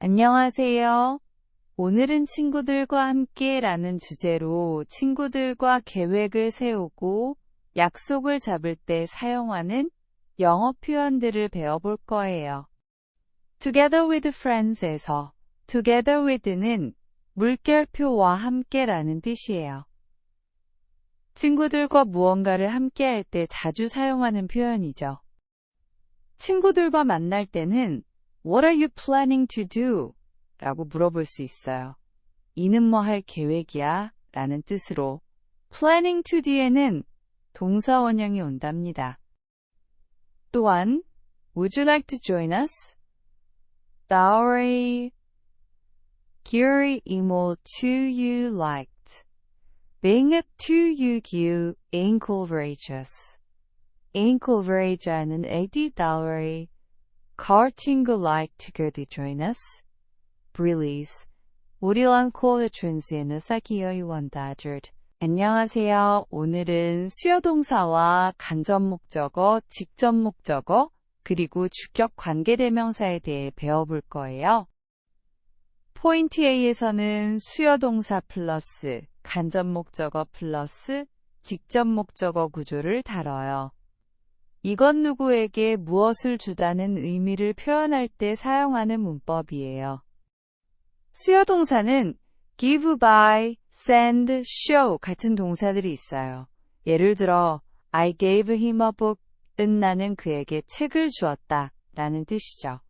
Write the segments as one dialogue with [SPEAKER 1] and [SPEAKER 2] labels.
[SPEAKER 1] 안녕하세요. 오늘은 친구들과 함께라는 주제로 친구들과 계획을 세우고 약속을 잡을 때 사용하는 영어 표현들을 배워볼 거예요. Together with friends에서 together with는 물결표와 함께라는 뜻이에요. 친구들과 무언가를 함께할 때 자주 사용하는 표현이죠. 친구들과 만날 때는 What are you planning to do? 라고 물어볼 수 있어요. 이는 뭐 할 계획이야? 라는 뜻으로 planning to 뒤에는 동사 원형이 온답니다. 또한 Would you like to join us? Sorry, Gary emo to you liked. Being a to you ain't courageous. ain't courageous는 AD Dowry. Car 친구 like to go to join us. Breeze. 우리랑 콜의 준수에는 사기여이 원다주드. 안녕하세요. 오늘은 수요 동사와 간접 목적어, 직접 목적어, 그리고 주격 관계대명사에 대해 배워볼 거예요. 포인트 A에서는 수요 동사 플러스 간접 목적어 플러스 직접 목적어 구조를 다뤄요. 이건 누구에게 무엇을 주다는 의미를 표현할 때 사용하는 문법이에요. 수요 동사는 give, buy, send, show 같은 동사들이 있어요. 예를 들어 I gave him a book, 나는 그에게 책을 주었다 라는 뜻이죠.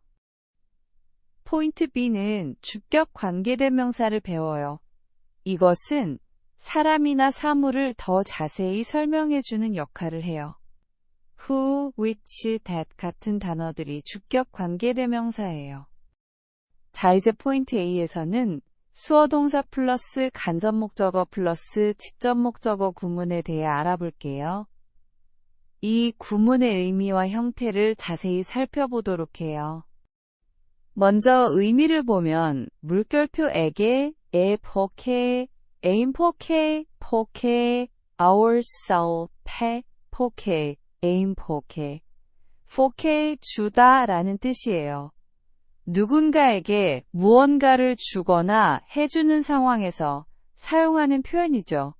[SPEAKER 1] 포인트 B는 주격 관계대명사를 배워요. 이것은 사람이나 사물을 더 자세히 설명해주는 역할을 해요. who, which, that 같은 단어들이 주격 관계대명사예요. 자, 이제 포인트 A에서는 수어 동사 플러스 간접 목적어 플러스 직접 목적어 구문에 대해 알아볼게요. 이 구문의 의미와 형태를 자세히 살펴보도록 해요. 먼저 의미를 보면 물결표에게, 포케, 에임 포케, our soul, 포케, 에임 포케, 주다 라는 뜻이에요. 누군가에게 무언가를 주거나 해주는 상황에서 사용하는 표현이죠.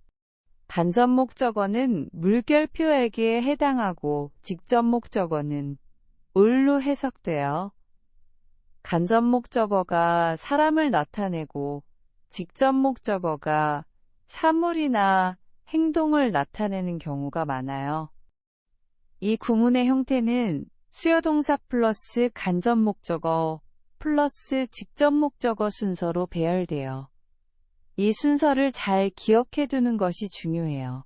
[SPEAKER 1] 간접 목적어는 물결표에게 해당하고 직접 목적어는 을로 해석돼요. 간접 목적어가 사람을 나타내고 직접 목적어가 사물이나 행동을 나타내는 경우가 많아요. 이 구문의 형태는 수요 동사 플러스 간접 목적어 플러스 직접 목적어 순서로 배열돼요. 이 순서를 잘 기억해 두는 것이 중요해요.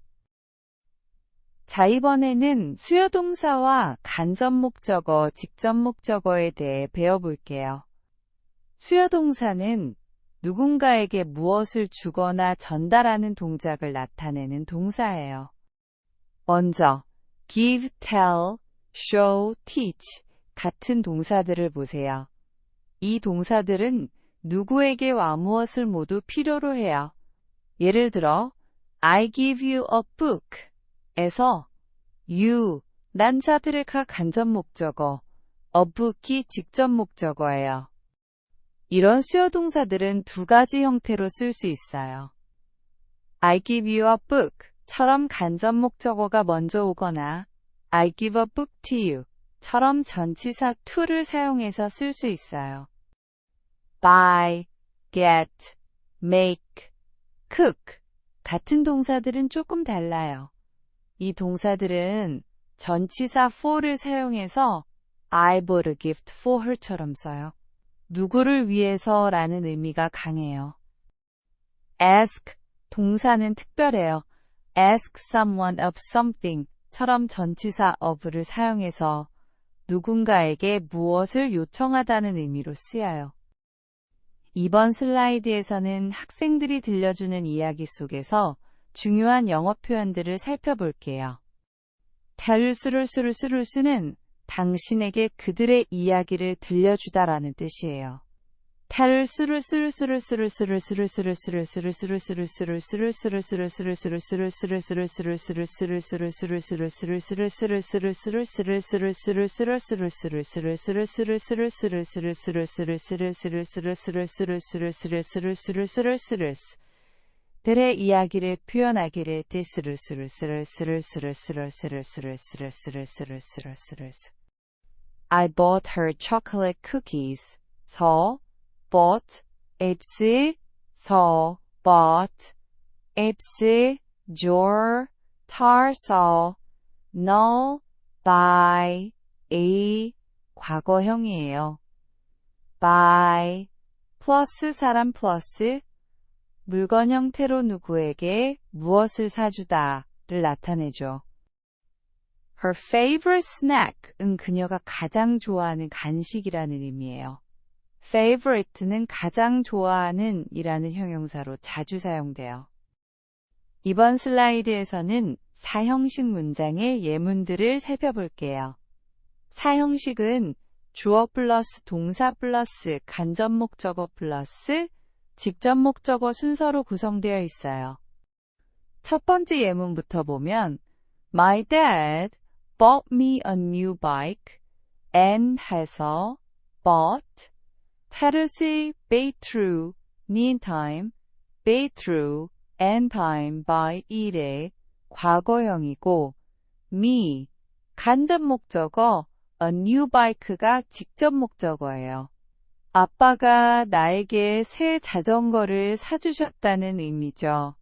[SPEAKER 1] 자, 이번에는 수요 동사와 간접 목적어, 직접 목적어에 대해 배워볼게요. 수요 동사는 누군가에게 무엇을 주거나 전달하는 동작을 나타내는 동사예요. 먼저 give, tell, show, teach 같은 동사들을 보세요. 이 동사들은 누구에게와 무엇을 모두 필요로 해요. 예를 들어 I give you a book 에서 you, 난 자들의가 간접 목적어, a book이 직접 목적어예요. 이런 수요 동사들은 두 가지 형태로 쓸 수 있어요. I give you a book 처럼 간접 목적어가 먼저 오거나 I give a book to you 처럼 전치사 to를 사용해서 쓸 수 있어요. buy, get, make, cook 같은 동사들은 조금 달라요. 이 동사들은 전치사 for를 사용해서 I bought a gift for her처럼 써요. 누구를 위해서 라는 의미가 강해요. ask, 동사는 특별해요. ask someone of something 처럼 전치사 of를 사용해서 누군가에게 무엇을 요청하다는 의미로 쓰여요. 이번 슬라이드에서는 학생들이 들려주는 이야기 속에서 중요한 영어 표현들을 살펴볼게요. tell 수는 당신에게 그들의 이야기를 들려주다라는 뜻이에요. 태를 들의 이야기를 표현하기를 I bought her chocolate cookies. bought bought jar tar null buy 과거형이에요. buy 플러스 사람 플러스 물건 형태로 누구에게 무엇을 사주다를 나타내죠. Her favorite snack은 그녀가 가장 좋아하는 간식이라는 의미예요. favorite는 가장 좋아하는 이라는 형용사로 자주 사용돼요. 이번 슬라이드에서는 사형식 문장의 예문들을 살펴볼게요. 사형식은 주어 플러스 동사 플러스 간접 목적어 플러스 직접 목적어 순서로 구성되어 있어요. 첫 번째 예문부터 보면 My dad bought me a new bike and 해서 bought 타르시 be through meantime be through and time by 일의 과거형이고 me 간접 목적어 a new bike가 직접 목적어예요. 아빠가 나에게 새 자전거를 사주셨다는 의미죠.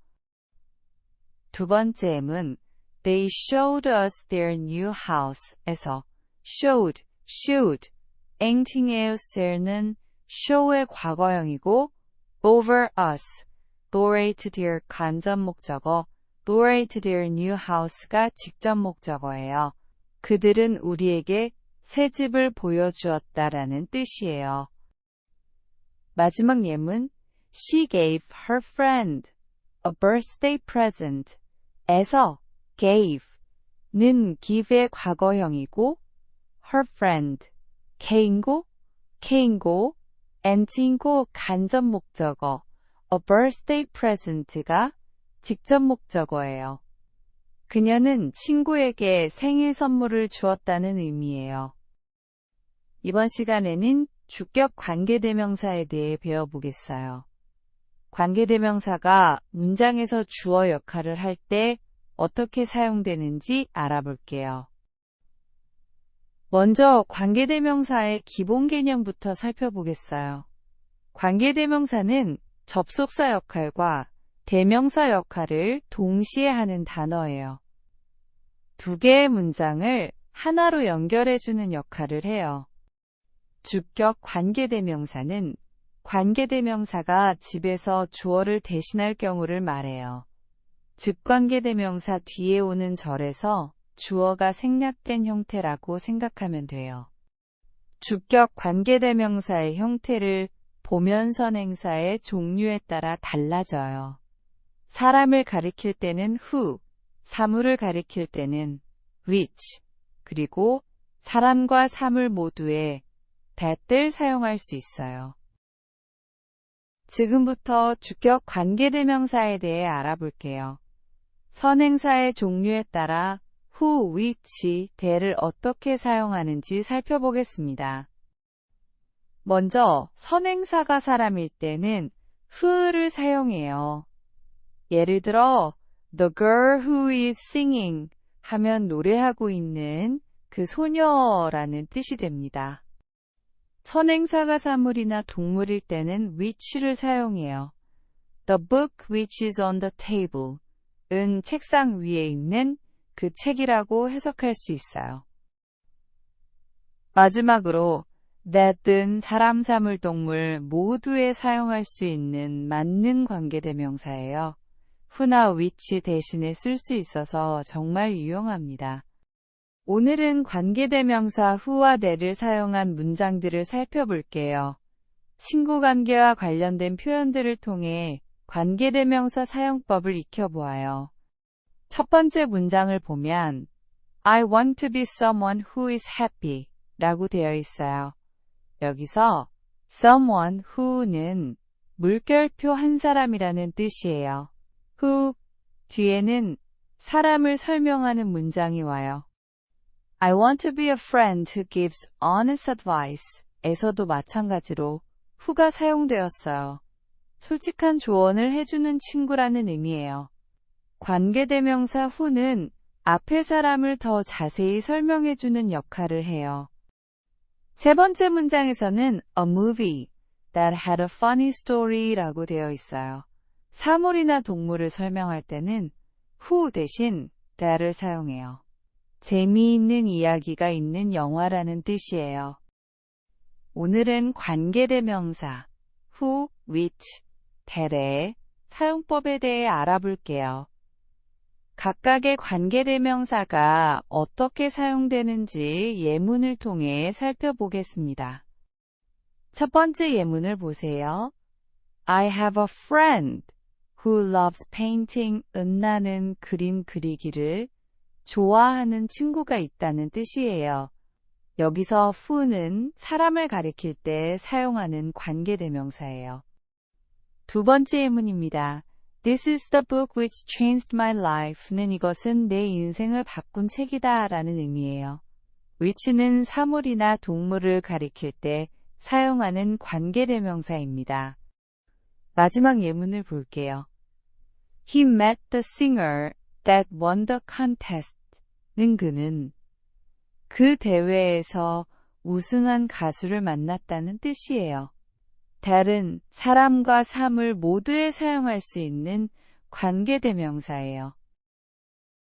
[SPEAKER 1] 두 번째 예문 They showed us their new house에서 showed 앵팅에우스는 show의 과거형이고 over us, narrate their 간접 목적어, narrate their new house가 직접 목적어예요. 그들은 우리에게 새 집을 보여주었다라는 뜻이에요. 마지막 예문 She gave her friend a birthday present 에서 gave는 give의 과거형이고 her friend, 개인고 and인고 간접 목적어 a birthday present가 직접 목적어예요. 그녀는 친구에게 생일 선물을 주었다는 의미예요. 이번 시간에는 주격 관계대명사에 대해 배워보겠어요. 관계대명사가 문장에서 주어 역할을 할 때 어떻게 사용되는지 알아볼게요. 먼저 관계대명사의 기본 개념부터 살펴보겠어요. 관계대명사는 접속사 역할과 대명사 역할을 동시에 하는 단어예요. 두 개의 문장을 하나로 연결해주는 역할을 해요. 주격 관계대명사는 관계대명사가 집에서 주어를 대신할 경우를 말해요. 즉관계대명사 뒤에 오는 절에서 주어가 생략된 형태라고 생각하면 돼요. 주격 관계대명사의 형태를 보면선행사의 종류에 따라 달라져요. 사람을 가리킬 때는 who, 사물을 가리킬 때는 which, 그리고 사람과 사물 모두에 that을 사용할 수 있어요. 지금부터 주격 관계대명사에 대해 알아볼게요. 선행사의 종류에 따라 who, which, that을 어떻게 사용하는지 살펴보겠습니다. 먼저 선행사가 사람일 때는 who를 사용해요. 예를 들어 The girl who is singing 하면 노래하고 있는 그 소녀라는 뜻이 됩니다. 선행사가 사물이나 동물일 때는 which를 사용해요. The book which is on the table 은 책상 위에 있는 그 책이라고 해석할 수 있어요. 마지막으로 that은 사람, 사물, 동물 모두에 사용할 수 있는 맞는 관계대명사예요. who나 which 대신에 쓸 수 있어서 정말 유용합니다. 오늘은 관계대명사 who와 that을 사용한 문장들을 살펴볼게요. 친구관계와 관련된 표현들을 통해 관계대명사 사용법을 익혀보아요. 첫 번째 문장을 보면 I want to be someone who is happy 라고 되어 있어요. 여기서 someone who는 물결표 한 사람이라는 뜻이에요. who 뒤에는 사람을 설명하는 문장이 와요. I want to be a friend who gives honest advice 에서도 마찬가지로 who가 사용되었어요. 솔직한 조언을 해주는 친구라는 의미예요. 관계대명사 who는 앞의 사람을 더 자세히 설명해주는 역할을 해요. 세 번째 문장에서는 a movie that had a funny story라고 되어 있어요. 사물이나 동물을 설명할 때는 who 대신 that을 사용해요. 재미있는 이야기가 있는 영화라는 뜻이에요. 오늘은 관계대명사 who, which, that의 사용법에 대해 알아볼게요. 각각의 관계대명사가 어떻게 사용되는지 예문을 통해 살펴보겠습니다. 첫 번째 예문을 보세요. I have a friend who loves painting. 나는 그림 그리기를 좋아하는 친구가 있다는 뜻이에요. 여기서 who는 사람을 가리킬 때 사용하는 관계대명사예요. 두 번째 예문입니다. This is the book which changed my life는 이것은 내 인생을 바꾼 책이다 라는 의미예요. which는 사물이나 동물을 가리킬 때 사용하는 관계대명사입니다. 마지막 예문을 볼게요. He met the singer that won the contest는 그는 그 대회에서 우승한 가수를 만났다는 뜻이에요. that은 사람과 사물 모두에 사용할 수 있는 관계대명사예요.